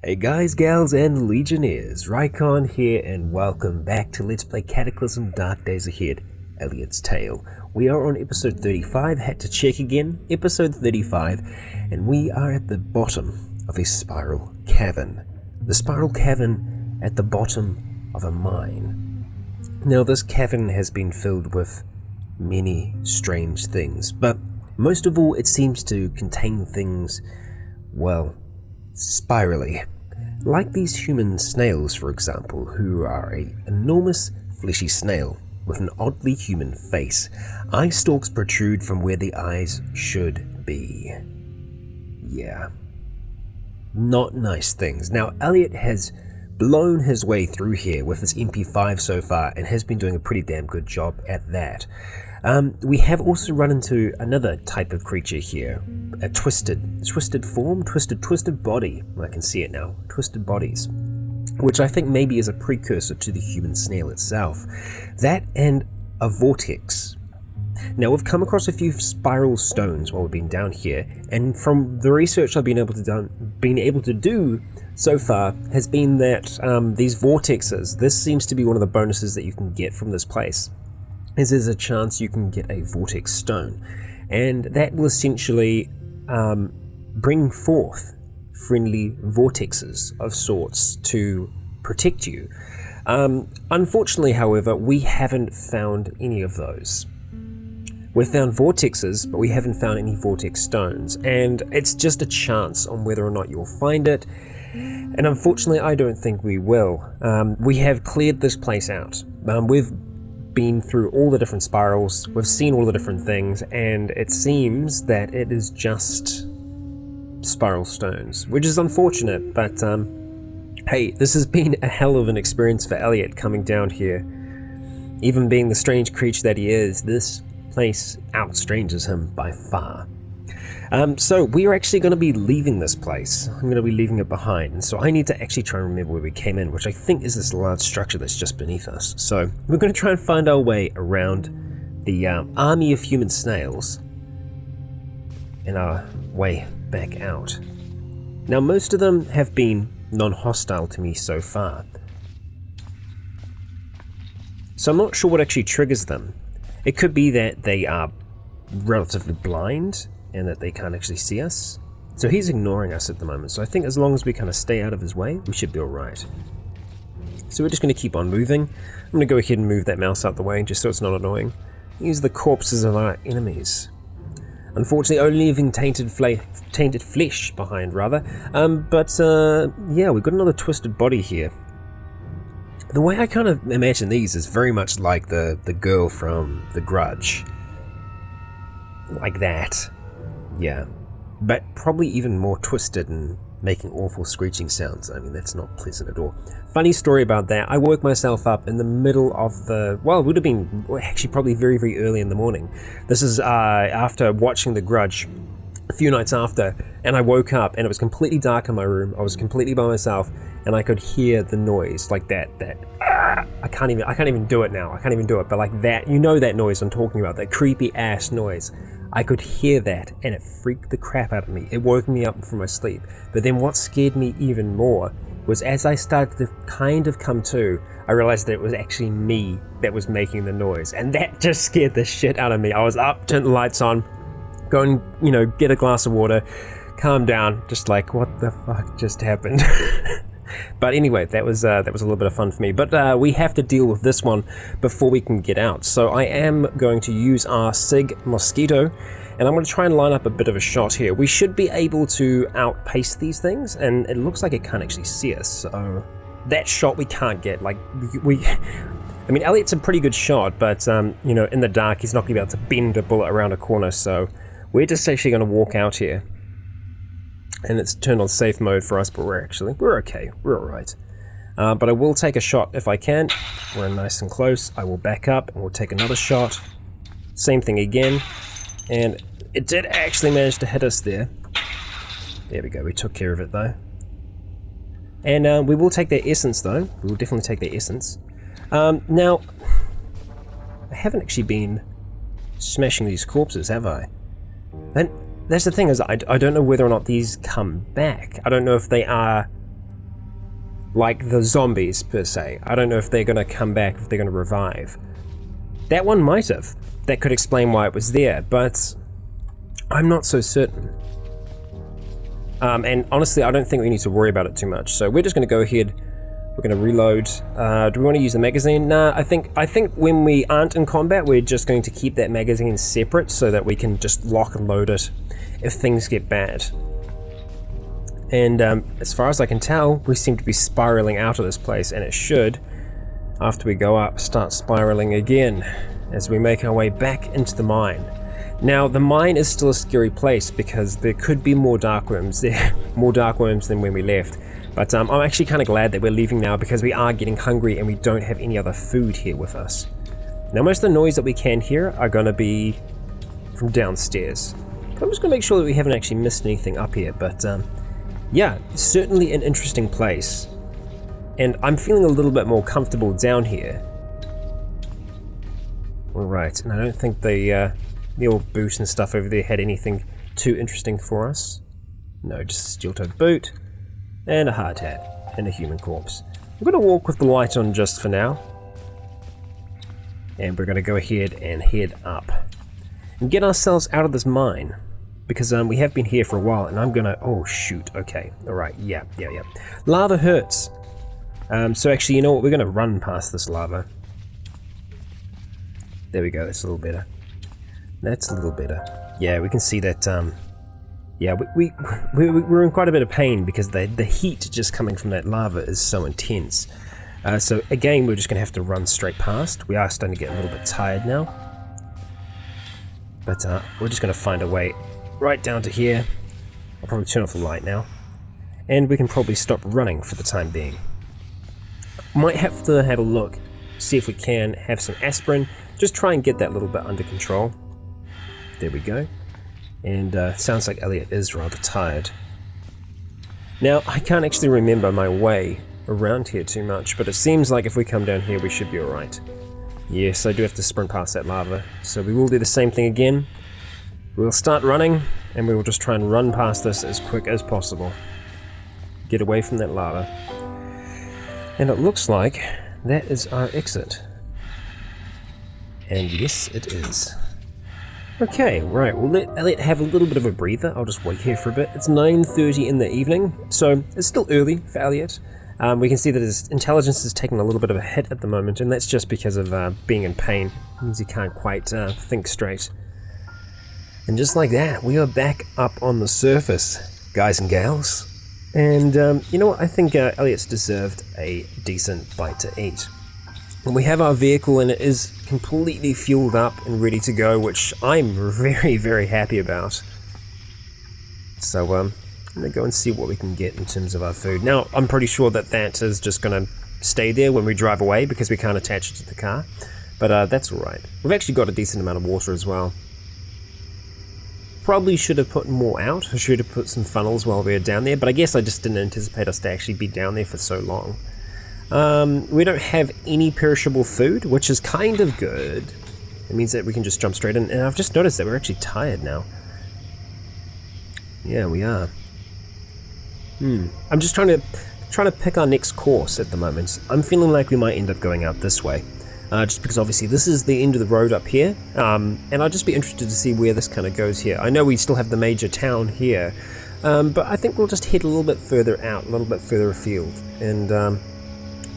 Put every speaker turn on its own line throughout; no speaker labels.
Hey guys, gals, and legionnaires, Rycon here, and welcome back to Let's Play Cataclysm Dark Days Ahead, Elliot's Tale. We are on episode 35, had to check again, episode 35, and we are at the bottom of a spiral cavern. The spiral cavern at the bottom of a mine. Now this cavern has been filled with many strange things, but most of all it seems to contain things, well, spirally. Like these human snails, for example, who are an enormous fleshy snail with an oddly human face. Eye stalks protrude from where the eyes should be. Yeah. Not nice things. Now, Elliot has blown his way through here with his MP5 so far and has been doing a pretty damn good job at that. We have also run into another type of creature here, a twisted form, twisted body. I can see it now, twisted bodies, which I think maybe is a precursor to the human snail itself. That and a vortex. Now we've come across a few spiral stones while we've been down here, and from the research I've been able to do so far has been that these vortexes, this seems to be one of the bonuses that you can get from this place. There's a chance you can get a vortex stone, and that will essentially bring forth friendly vortexes of sorts to protect you. Unfortunately, however, we haven't found any of those. We've found vortexes, but we haven't found any vortex stones, and it's just a chance on whether or not you'll find it, and unfortunately I don't think we will. We have cleared this place out. We've been through all the different spirals, we've seen all the different things, and it seems that it is just spiral stones, which is unfortunate, but hey, this has been a hell of an experience for Elliot coming down here. Even being the strange creature that he is, this place outstranges him by far. So we are actually going to be leaving this place. I'm going to be leaving it behind, and so I need to actually try and remember where we came in, which I think is this large structure that's just beneath us. So we're going to try and find our way around the army of human snails and our way back out. Now most of them have been non-hostile to me so far, so I'm not sure what actually triggers them. It could be that they are relatively blind and that they can't actually see us. So he's ignoring us at the moment, so I think as long as we kind of stay out of his way, we should be alright. So we're just going to keep on moving. I'm going to go ahead and move that mouse out the way just so it's not annoying. These are the corpses of our enemies. Unfortunately only leaving tainted flesh behind, rather. Yeah, we've got another twisted body here. The way I kind of imagine these is very much like the girl from The Grudge. Like that. Yeah, but probably even more twisted and making awful screeching sounds. I mean, that's not pleasant at all. Funny story about that, I woke myself up in the middle of the, well, it would have been actually probably very, very early in the morning. This is after watching The Grudge a few nights after, and I woke up and it was completely dark in my room. I was completely by myself, and I could hear the noise like that I can't even do it now. I can't even do it, but like that, you know that noise I'm talking about, that creepy ass noise. I could hear that, and it freaked the crap out of me. It woke me up from my sleep. But then what scared me even more was as I started to kind of come to, I realized that it was actually me that was making the noise, and that just scared the shit out of me. I was up, turned the lights on, go and, get a glass of water, calm down, just like, what the fuck just happened? But anyway, that was a little bit of fun for me. But we have to deal with this one before we can get out. So I am going to use our Sig Mosquito, and I'm going to try and line up a bit of a shot here. We should be able to outpace these things, and it looks like it can't actually see us. So that shot we can't get. Like I mean, Elliot's a pretty good shot, but in the dark he's not going to be able to bend a bullet around a corner. So we're just actually going to walk out here. And it's turned on safe mode for us, but we're okay, we're alright. But I will take a shot if I can. We're nice and close. I will back up and we'll take another shot. Same thing again. And it did actually manage to hit us there. There we go, we took care of it though. And we will take their essence though. We will definitely take their essence. Now, I haven't actually been smashing these corpses, have I? And that's the thing, is I don't know whether or not these come back. I don't know if they are like the zombies per se. I don't know if they're going to come back, if they're going to revive. That one might have. That could explain why it was there, but I'm not so certain. And honestly, I don't think we need to worry about it too much. So we're just going to go ahead. We're going to reload. Do we want to use the magazine? Nah, I think when we aren't in combat, we're just going to keep that magazine separate so that we can just lock and load it if things get bad. And as far as I can tell, we seem to be spiraling out of this place, and it should, after we go up, start spiraling again as we make our way back into the mine. Now, the mine is still a scary place because there could be more dark worms there, more dark worms than when we left. But I'm actually kind of glad that we're leaving now because we are getting hungry and we don't have any other food here with us. Now, most of the noise that we can hear are going to be from downstairs. I'm just going to make sure that we haven't actually missed anything up here, but yeah, certainly an interesting place. And I'm feeling a little bit more comfortable down here. Alright, and I don't think the old boot and stuff over there had anything too interesting for us. No, just a steel-toed boot, and a hard hat, and a human corpse. We're going to walk with the light on just for now. And we're going to go ahead and head up. And get ourselves out of this mine. Because we have been here for a while, and I'm going to... Oh, shoot, okay. Alright, yeah. Lava hurts. So actually, you know what? We're going to run past this lava. There we go, that's a little better. That's a little better. Yeah, we can see that, yeah, we're in quite a bit of pain because the heat just coming from that lava is so intense. So again, we're just going to have to run straight past. We are starting to get a little bit tired now. But we're just going to find a way right down to here. I'll probably turn off the light now. And we can probably stop running for the time being. Might have to have a look, see if we can have some aspirin. Just try and get that little bit under control. There we go. And sounds like Elliot is rather tired. Now, I can't actually remember my way around here too much, but it seems like if we come down here, we should be alright. Yes, I do have to sprint past that lava, so we will do the same thing again. We'll start running, and we will just try and run past this as quick as possible. Get away from that lava. And it looks like that is our exit. And yes, it is. Okay, right, we'll let Elliot have a little bit of a breather. I'll just wait here for a bit. It's 9:30 in the evening, so it's still early for Elliot. We can see that his intelligence is taking a little bit of a hit at the moment, and that's just because of being in pain. It means he can't quite think straight. And just like that, we are back up on the surface, guys and gals. And you know what, I think Elliot's deserved a decent bite to eat. And we have our vehicle and it is completely fueled up and ready to go, which I'm very, very happy about. So I'm going to go and see what we can get in terms of our food. Now, I'm pretty sure that that is just going to stay there when we drive away because we can't attach it to the car. But that's alright. We've actually got a decent amount of water as well. Probably should have put more out. I should have put some funnels while we were down there, but I guess I just didn't anticipate us to actually be down there for so long. We don't have any perishable food, which is kind of good. It means that we can just jump straight in, and I've just noticed that we're actually tired now. Yeah, we are. I'm just trying to pick our next course at the moment. I'm feeling like we might end up going out this way. Just because obviously this is the end of the road up here, and I'll just be interested to see where this kind of goes here. I know we still have the major town here, but I think we'll just head a little bit further out, a little bit further afield, and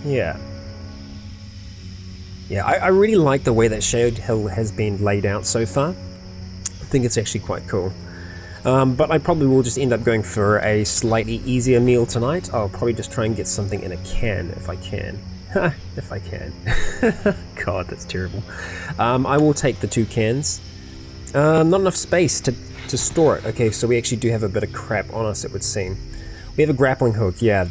yeah, I really like the way that Shade Hill has been laid out so far. I think it's actually quite cool. But I probably will just end up going for a slightly easier meal tonight. I'll probably just try and get something in a can if I can. If I can. God, that's terrible. I will take the 2 cans. Not enough space to store it. Okay, so we actually do have a bit of crap on us, it would seem. We have a grappling hook. Yeah,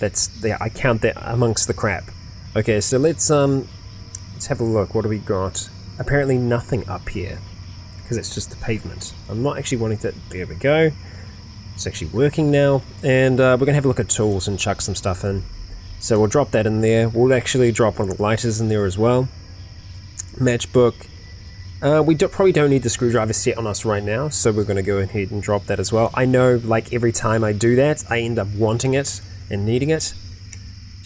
I count that amongst the crap. Okay, so let's have a look. What do we got? Apparently nothing up here, because it's just the pavement. I'm not actually wanting to... There we go. It's actually working now. And we're going to have a look at tools and chuck some stuff in. So we'll drop that in there. We'll actually drop one of the lighters in there as well. Matchbook. We probably don't need the screwdriver set on us right now, so we're going to go ahead and drop that as well. I know, like, every time I do that, I end up wanting it and needing it.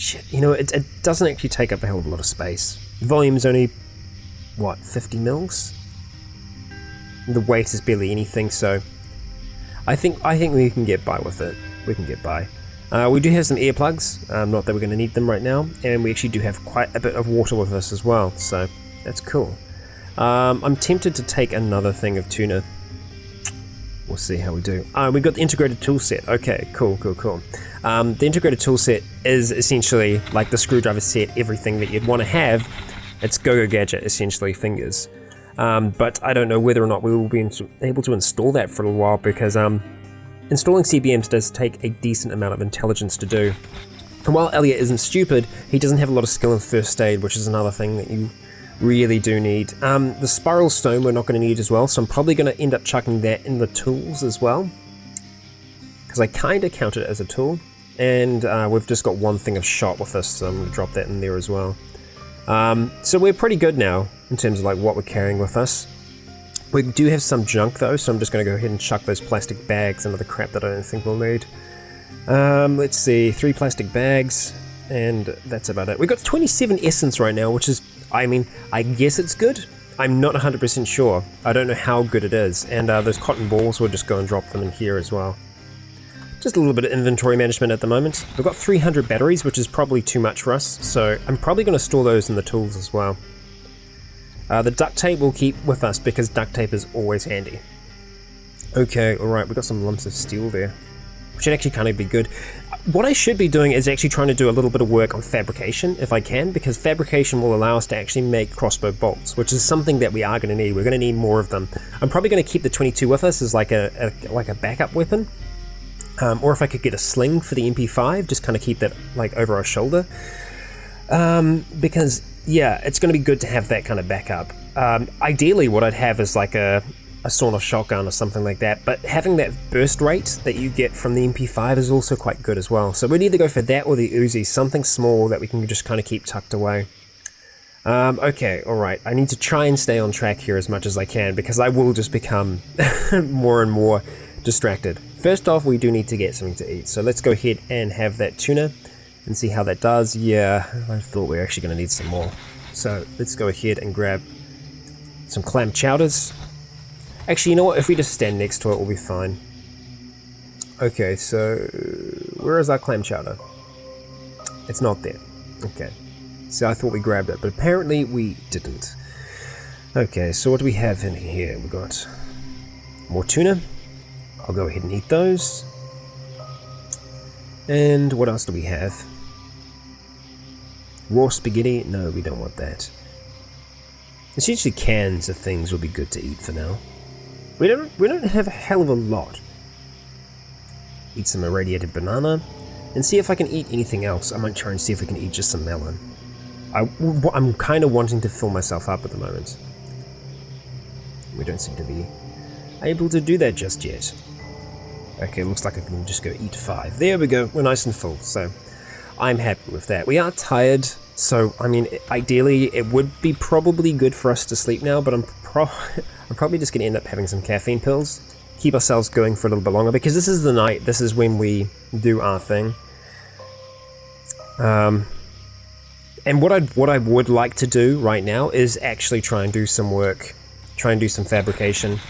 Shit, you know, it doesn't actually take up a hell of a lot of space. The volume's only, what, 50 mils? The weight is barely anything, so I think we can get by with it. We can get by. We do have some earplugs, not that we're going to need them right now, and we actually do have quite a bit of water with us as well, so that's cool. I'm tempted to take another thing of tuna. We'll see how we do. We've got the integrated tool set. Okay, cool. The integrated tool set is essentially like the screwdriver set, everything that you'd want to have. It's go-go gadget, essentially, fingers. But I don't know whether or not we will be able to install that for a while, because installing CBMs does take a decent amount of intelligence to do. And while Elliot isn't stupid, he doesn't have a lot of skill in first aid, which is another thing that you really do need. The spiral stone we're not going to need as well, so I'm probably going to end up chucking that in the tools as well, because I kind of count it as a tool. And we've just got one thing of shot with us, so I'm going to drop that in there as well. So we're pretty good now in terms of like what we're carrying with us. We do have some junk though, so I'm just going to go ahead and chuck those plastic bags and other crap that I don't think we'll need. Let's see, 3 plastic bags, and that's about it. We've got 27 essence right now, which is, I mean, I guess it's good. I'm not 100% sure. I don't know how good it is. And those cotton balls, we'll just go and drop them in here as well. Just a little bit of inventory management at the moment. We've got 300 batteries, which is probably too much for us, so I'm probably going to store those in the tools as well. The duct tape we'll keep with us because duct tape is always handy. Okay, alright, we've got some lumps of steel there, which should actually kind of be good. What I should be doing is actually trying to do a little bit of work on fabrication, if I can, because fabrication will allow us to actually make crossbow bolts, which is something that we are going to need. We're going to need more of them. I'm probably going to keep the 22 with us as like a backup weapon. Or if I could get a sling for the MP5, just kind of keep that like over our shoulder. Because yeah, it's going to be good to have that kind of backup. Ideally what I'd have is like a sawn-off shotgun or something like that, but having that burst rate that you get from the MP5 is also quite good as well. So we'd either go for that or the Uzi, something small that we can just kind of keep tucked away. Okay, alright, I need to try and stay on track here as much as I can, because I will just become more and more distracted. First off, we do need to get something to eat, so let's go ahead and have that tuna and see how that does. Yeah, I thought we were actually going to need some more. So let's go ahead and grab some clam chowders. Actually, you know what? If we just stand next to it, we'll be fine. Okay, so where is our clam chowder? It's not there. Okay, so I thought we grabbed it, but apparently we didn't. Okay, so what do we have in here? We got more tuna. I'll go ahead and eat those. And what else do we have? Raw spaghetti? No, we don't want that. Essentially cans of things will be good to eat for now. We don't have a hell of a lot. Eat some irradiated banana and see if I can eat anything else. I might try and see if we can eat just some melon. I'm kind of wanting to fill myself up at the moment. We don't seem to be able to do that just yet. Okay, looks like I can just go eat 5. There we go, we're nice and full, so I'm happy with that. We are tired, so I mean, ideally it would be probably good for us to sleep now, but I'm probably just going to end up having some caffeine pills, keep ourselves going for a little bit longer, because this is the night, this is when we do our thing. And what I would like to do right now is actually try and do some work, try and do some fabrication.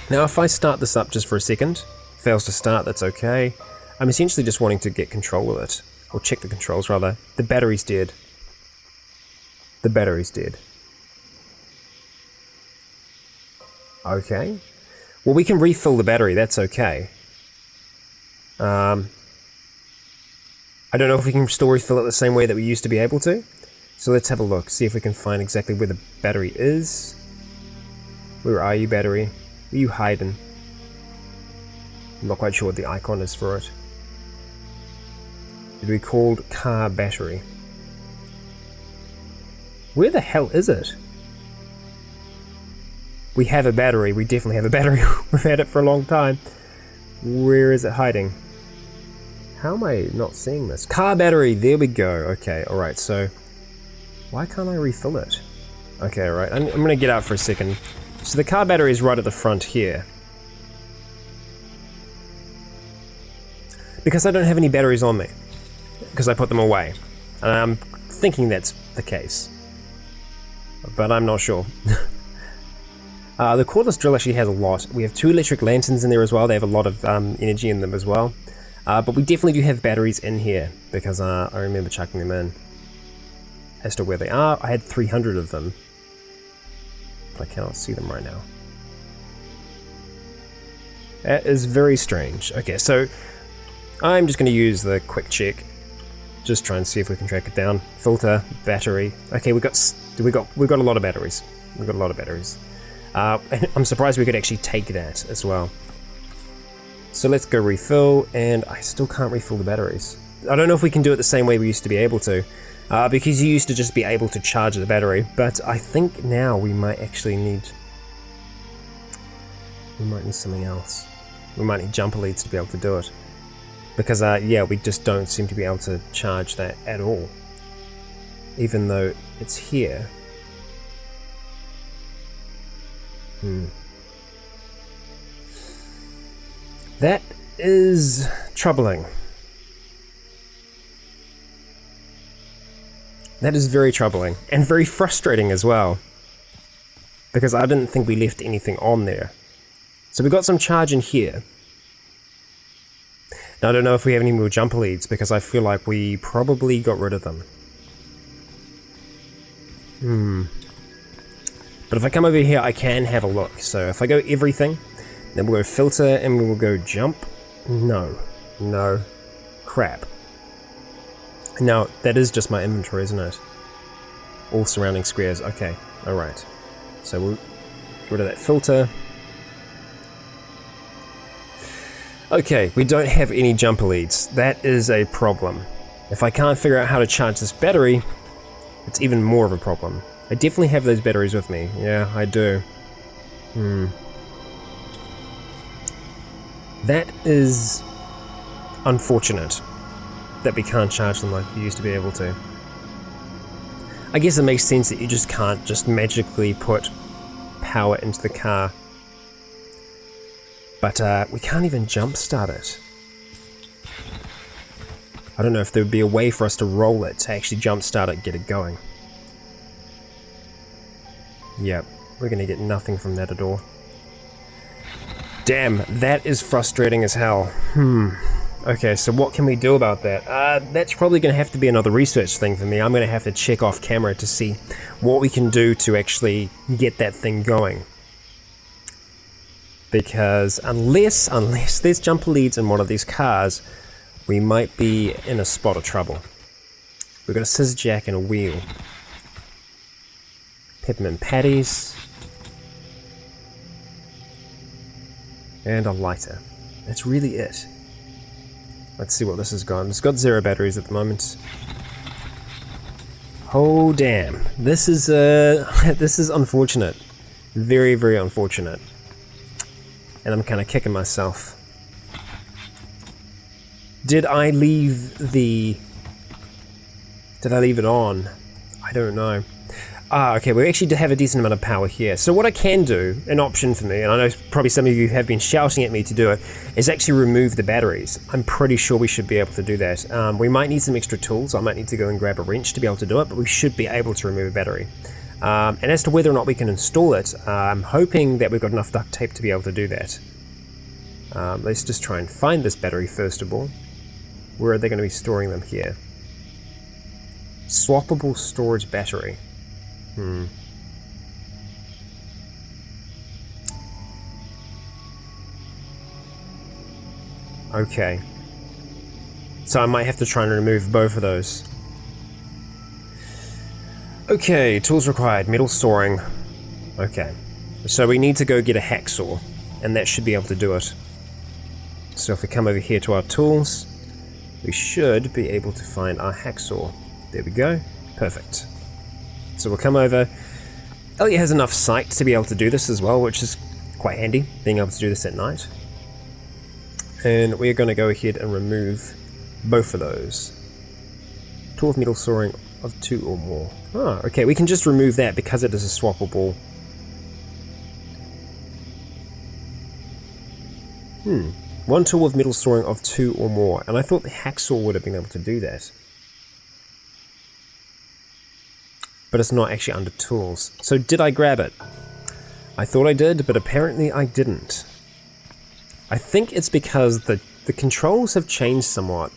Now if I start this up just for a second, fails to start, that's okay. I'm essentially just wanting to get control of it, or check the controls rather. The battery's dead. The battery's dead. Okay. Well, we can refill the battery, that's okay. I don't know if we can still refill it the same way that we used to be able to. So let's have a look, see if we can find exactly where the battery is. Where are you, battery? Where are you hiding? I'm not quite sure what the icon is for it. It'd be called car battery. Where the hell is it? We have a battery, we definitely have a battery. We've had it for a long time. Where is it hiding? How am I not seeing this? Car battery, there we go. Okay, alright, so why can't I refill it? Okay, alright, I'm gonna get out for a second. So the car battery is right at the front here. Because I don't have any batteries on me. Because I put them away. And I'm thinking that's the case, but I'm not sure. The cordless drill actually has a lot. We have 2 electric lanterns in there as well. They have a lot of energy in them as well. But we definitely do have batteries in here, because I remember chucking them in. As to where they are, I had 300 of them, but I cannot see them right now. That is very strange. Okay, so I'm just going to use the quick check. Just try and see if we can track it down. Filter, battery. Okay, we got a lot of batteries. We've got a lot of batteries. I'm surprised we could actually take that as well. So let's go refill, and I still can't refill the batteries. I don't know if we can do it the same way we used to be able to, because you used to just be able to charge the battery, but I think now we might actually need... We might need something else. We might need jumper leads to be able to do it. Because, yeah, we just don't seem to be able to charge that at all. Even though it's here. That is troubling. That is very troubling, and very frustrating as well. Because I didn't think we left anything on there. So we got some charge in here. Now I don't know if we have any more jumper leads, because I feel like we probably got rid of them. But if I come over here, I can have a look. So if I go everything, then we'll go filter, and we will go jump. No. Crap. Now, that is just my inventory, isn't it? All surrounding squares. Okay, alright. So we'll get rid of that filter. Okay, we don't have any jumper leads. That is a problem. If I can't figure out how to charge this battery, it's even more of a problem. I definitely have those batteries with me. Yeah, I do. That is unfortunate that we can't charge them like we used to be able to. I guess it makes sense that you just can't just magically put power into the car. But we can't even jump start it. I don't know if there would be a way for us to roll it to actually jump start it, get it going. Yep, we're gonna get nothing from that at all. Damn, that is frustrating as hell. Okay, so what can we do about that? That's probably going to have to be another research thing for me. I'm going to have to check off camera to see what we can do to actually get that thing going. Because unless there's jumper leads in one of these cars, we might be in a spot of trouble. We've got a scissor jack and a wheel. Peppermint patties. And a lighter. That's really it. Let's see what this has got. It's got 0 batteries at the moment. Oh damn. This is this is unfortunate. Very, very unfortunate. And I'm kind of kicking myself. Did I leave it on? I don't know. Okay, we actually have a decent amount of power here. So what I can do, an option for me, and I know probably some of you have been shouting at me to do it, is actually remove the batteries. I'm pretty sure we should be able to do that. We might need some extra tools. I might need to go and grab a wrench to be able to do it, but we should be able to remove a battery. And as to whether or not we can install it, I'm hoping that we've got enough duct tape to be able to do that. Let's just try and find this battery first of all. Where are they going to be storing them here? Swappable storage battery. Okay. So I might have to try and remove both of those. Okay, tools required, metal storing. Okay. So we need to go get a hacksaw, and that should be able to do it. So if we come over here to our tools, we should be able to find our hacksaw. There we go. Perfect. So we'll come over. Elliot has enough sight to be able to do this as well, which is quite handy, being able to do this at night. And we're going to go ahead and remove both of those. Tool of metal sawing of 2 or more. Oh, okay, we can just remove that because it is a swappable. One tool of metal sawing of 2 or more, and I thought the hacksaw would have been able to do that. but it's not actually under tools. So did I grab it? I thought I did, but apparently I didn't. I think it's because the controls have changed somewhat.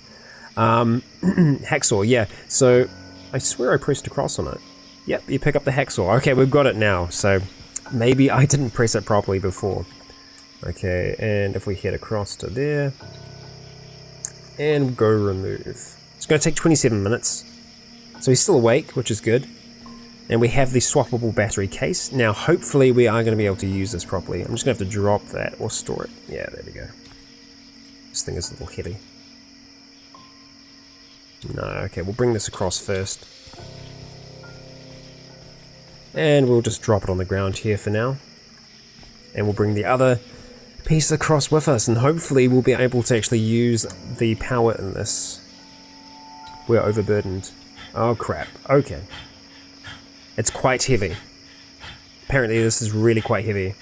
Hacksaw, yeah. So I swear I pressed across on it. Yep, you pick up the hacksaw. Okay, we've got it now. So maybe I didn't press it properly before. Okay, and if we head across to there and go remove. It's going to take 27 minutes. So he's still awake, which is good. And we have the swappable battery case. Now, hopefully we are going to be able to use this properly. I'm just going to have to drop that or store it. Yeah, there we go. This thing is a little heavy. No, okay, we'll bring this across first. And we'll just drop it on the ground here for now. And we'll bring the other piece across with us, and hopefully we'll be able to actually use the power in this. We're overburdened. Oh crap, okay. It's quite heavy. Apparently this is really quite heavy.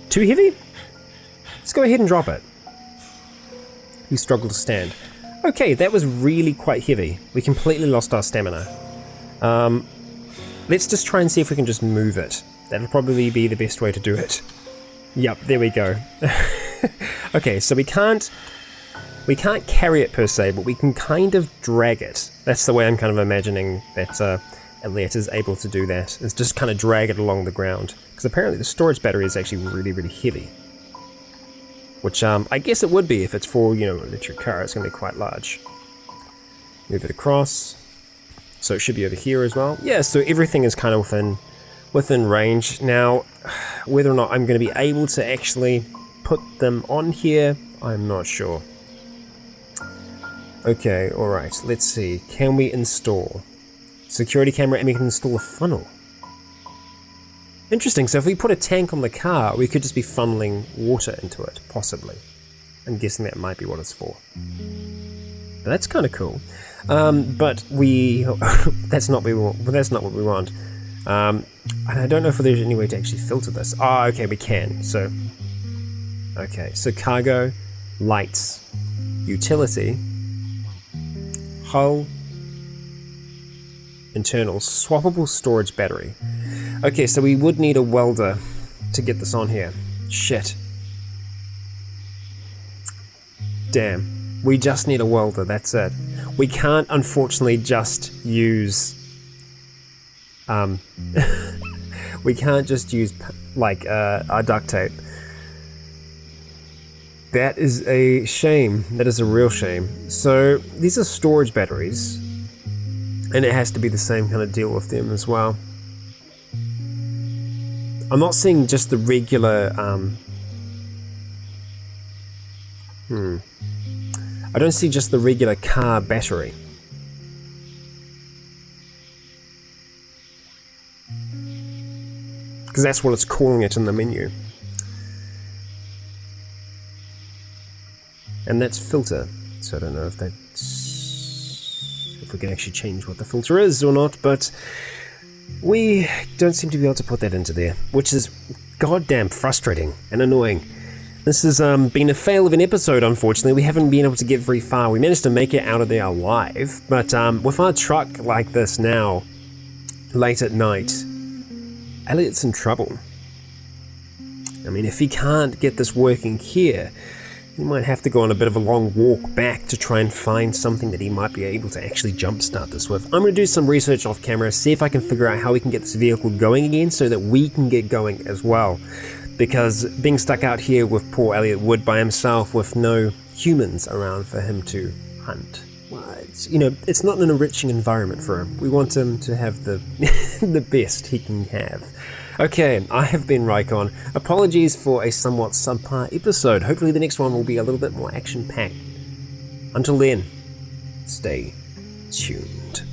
Too heavy? Let's go ahead and drop it. We struggle to stand. Okay, that was really quite heavy. We completely lost our stamina. Let's just try and see if we can just move it. That'll probably be the best way to do it. Yep, there we go. Okay, so we can't carry it per se, but we can kind of drag it. That's the way I'm kind of imagining that Elliot is able to do that, is just kind of drag it along the ground. Because apparently the storage battery is actually really, really heavy. Which I guess it would be if it's for, you know, an electric car. It's going to be quite large. Move it across. So it should be over here as well. Yeah, so everything is kind of within range. Now, whether or not I'm going to be able to actually put them on here, I'm not sure. Okay, alright, let's see. Can we install security camera, and we can install a funnel? Interesting, so if we put a tank on the car, we could just be funneling water into it, possibly. I'm guessing that might be what it's for. But that's kind of cool. But we... that's not what we want. And I don't know if there's any way to actually filter this. Oh, okay, we can. So, okay, so cargo, lights, utility, hull, internals, swappable storage battery. Okay, so we would need a welder to get this on here. Shit. Damn. We just need a welder, that's it. We can't, unfortunately, just use... we can't just use, like, our duct tape. That is a shame. That is a real shame. So, these are storage batteries. And it has to be the same kind of deal with them as well. I'm not seeing just the regular, I don't see just the regular car battery. Because that's what it's calling it in the menu. And that's filter. So I don't know if we can actually change what the filter is or not, but we don't seem to be able to put that into there, which is goddamn frustrating and annoying. This has been a fail of an episode, unfortunately. We haven't been able to get very far. We managed to make it out of there alive, but with our truck like this now, late at night, Elliot's in trouble. I mean, if he can't get this working here, he might have to go on a bit of a long walk back to try and find something that he might be able to actually jumpstart this with. I'm going to do some research off camera, see if I can figure out how we can get this vehicle going again so that we can get going as well. Because being stuck out here with poor Elliot Wood by himself with no humans around for him to hunt, well, it's not an enriching environment for him. We want him to have the the best he can have. Okay, I have been Rycon. Apologies for a somewhat subpar episode. Hopefully the next one will be a little bit more action-packed. Until then, stay tuned.